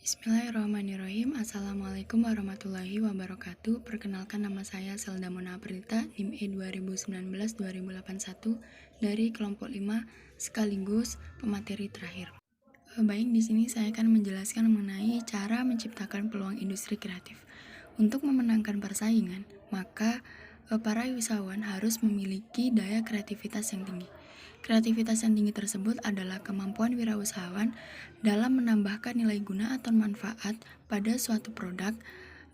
Bismillahirrahmanirrahim. Assalamualaikum warahmatullahi wabarakatuh. Perkenalkan, nama saya Selda Mona Aprita, NIM E 2019-2081 dari kelompok 5 sekaligus pemateri terakhir. Baik, di sini saya akan menjelaskan mengenai cara menciptakan peluang industri kreatif. Untuk memenangkan persaingan, maka para usahawan harus memiliki daya kreativitas yang tinggi. Kreativitas yang tinggi tersebut adalah kemampuan wirausahawan dalam menambahkan nilai guna atau manfaat pada suatu produk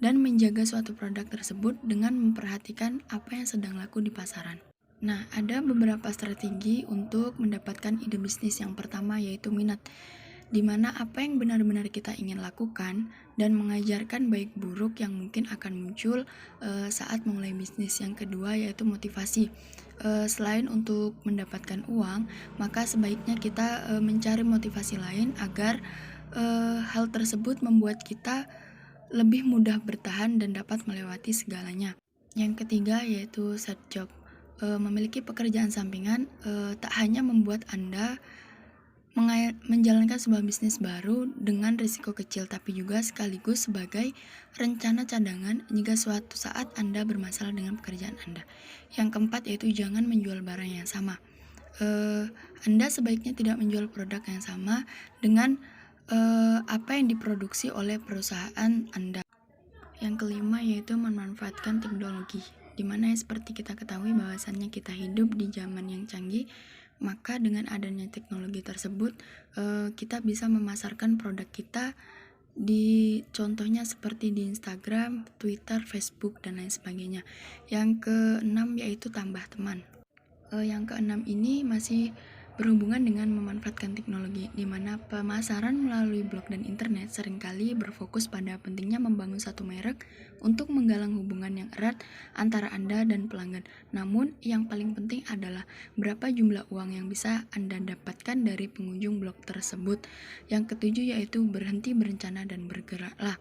dan menjaga suatu produk tersebut dengan memperhatikan apa yang sedang laku di pasaran. Nah, ada beberapa strategi untuk mendapatkan ide bisnis. Yang pertama yaitu minat, di mana apa yang benar-benar kita ingin lakukan dan mengajarkan baik buruk yang mungkin akan muncul saat memulai bisnis. Yang kedua yaitu motivasi. Selain untuk mendapatkan uang, maka sebaiknya kita mencari motivasi lain agar hal tersebut membuat kita lebih mudah bertahan dan dapat melewati segalanya. Yang ketiga yaitu side job. Memiliki pekerjaan sampingan tak hanya membuat Anda menjalankan sebuah bisnis baru dengan risiko kecil, tapi juga sekaligus sebagai rencana cadangan jika suatu saat Anda bermasalah dengan pekerjaan Anda. Yang keempat yaitu jangan menjual barang yang sama. Anda sebaiknya tidak menjual produk yang sama dengan apa yang diproduksi oleh perusahaan Anda. Yang kelima yaitu memanfaatkan teknologi, di mana seperti kita ketahui bahwasannya kita hidup di zaman yang canggih, maka dengan adanya teknologi tersebut kita bisa memasarkan produk kita di contohnya seperti di Instagram, Twitter, Facebook, dan lain sebagainya. Yang keenam yaitu tambah teman. Yang keenam ini masih berhubungan dengan memanfaatkan teknologi, di mana pemasaran melalui blog dan internet seringkali berfokus pada pentingnya membangun satu merek untuk menggalang hubungan yang erat antara Anda dan pelanggan. Namun, yang paling penting adalah berapa jumlah uang yang bisa Anda dapatkan dari pengunjung blog tersebut. Yang ketujuh yaitu berhenti berencana dan bergeraklah.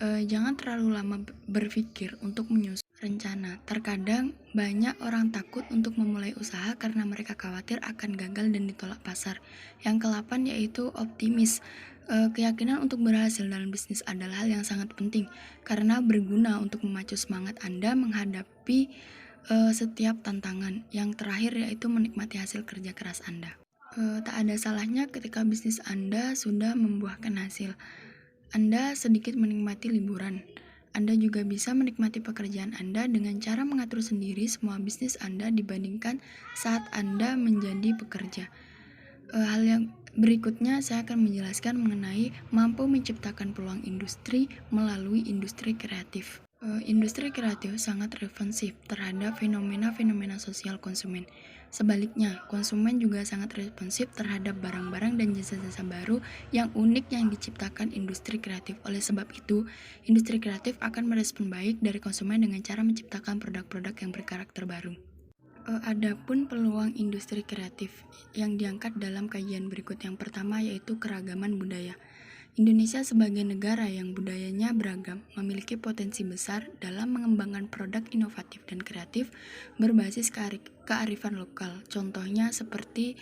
Jangan terlalu lama berpikir untuk menyusun rencana. Terkadang banyak orang takut untuk memulai usaha karena mereka khawatir akan gagal dan ditolak pasar. Yang ke-8 yaitu optimis. Keyakinan untuk berhasil dalam bisnis adalah hal yang sangat penting karena berguna untuk memacu semangat Anda menghadapi setiap tantangan. Yang terakhir yaitu menikmati hasil kerja keras Anda. Tak ada salahnya ketika bisnis Anda sudah membuahkan hasil, Anda sedikit menikmati liburan. Anda juga bisa menikmati pekerjaan Anda dengan cara mengatur sendiri semua bisnis Anda dibandingkan saat Anda menjadi pekerja. Hal yang berikutnya saya akan menjelaskan mengenai mampu menciptakan peluang industri melalui industri kreatif. Industri kreatif sangat responsif terhadap fenomena-fenomena sosial konsumen. Sebaliknya, konsumen juga sangat responsif terhadap barang-barang dan jasa-jasa baru yang unik yang diciptakan industri kreatif. Oleh sebab itu, industri kreatif akan merespon baik dari konsumen dengan cara menciptakan produk-produk yang berkarakter baru. Adapun peluang industri kreatif yang diangkat dalam kajian berikut, yang pertama yaitu keragaman budaya. Indonesia sebagai negara yang budayanya beragam memiliki potensi besar dalam mengembangkan produk inovatif dan kreatif berbasis kearifan lokal. Contohnya seperti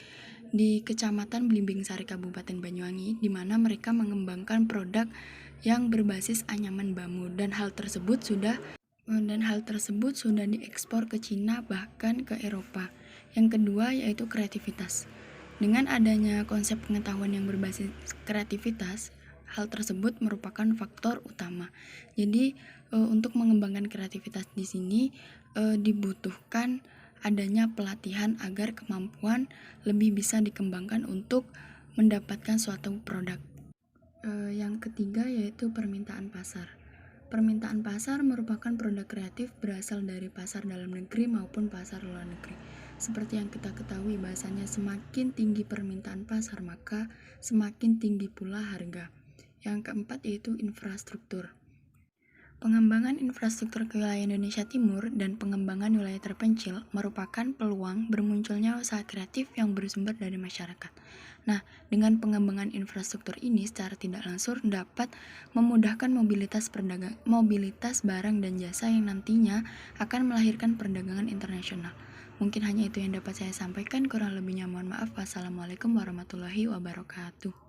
di Kecamatan Blimbing Sari, Kabupaten Banyuwangi, di mana mereka mengembangkan produk yang berbasis anyaman bambu dan hal tersebut sudah diekspor ke Cina bahkan ke Eropa. Yang kedua yaitu kreativitas. Dengan adanya konsep pengetahuan yang berbasis kreativitas, hal tersebut merupakan faktor utama. Jadi untuk mengembangkan kreativitas di sini dibutuhkan adanya pelatihan agar kemampuan lebih bisa dikembangkan untuk mendapatkan suatu produk. Yang ketiga yaitu permintaan pasar. Permintaan pasar merupakan produk kreatif berasal dari pasar dalam negeri maupun pasar luar negeri. Seperti yang kita ketahui bahasanya semakin tinggi permintaan pasar maka semakin tinggi pula harga. Yang keempat yaitu infrastruktur. Pengembangan infrastruktur ke wilayah Indonesia Timur dan pengembangan wilayah terpencil merupakan peluang bermunculnya usaha kreatif yang bersumber dari masyarakat. Nah, dengan pengembangan infrastruktur ini secara tidak langsung dapat memudahkan mobilitas barang dan jasa yang nantinya akan melahirkan perdagangan internasional. Mungkin hanya itu yang dapat saya sampaikan, kurang lebihnya mohon maaf. Wassalamualaikum warahmatullahi wabarakatuh.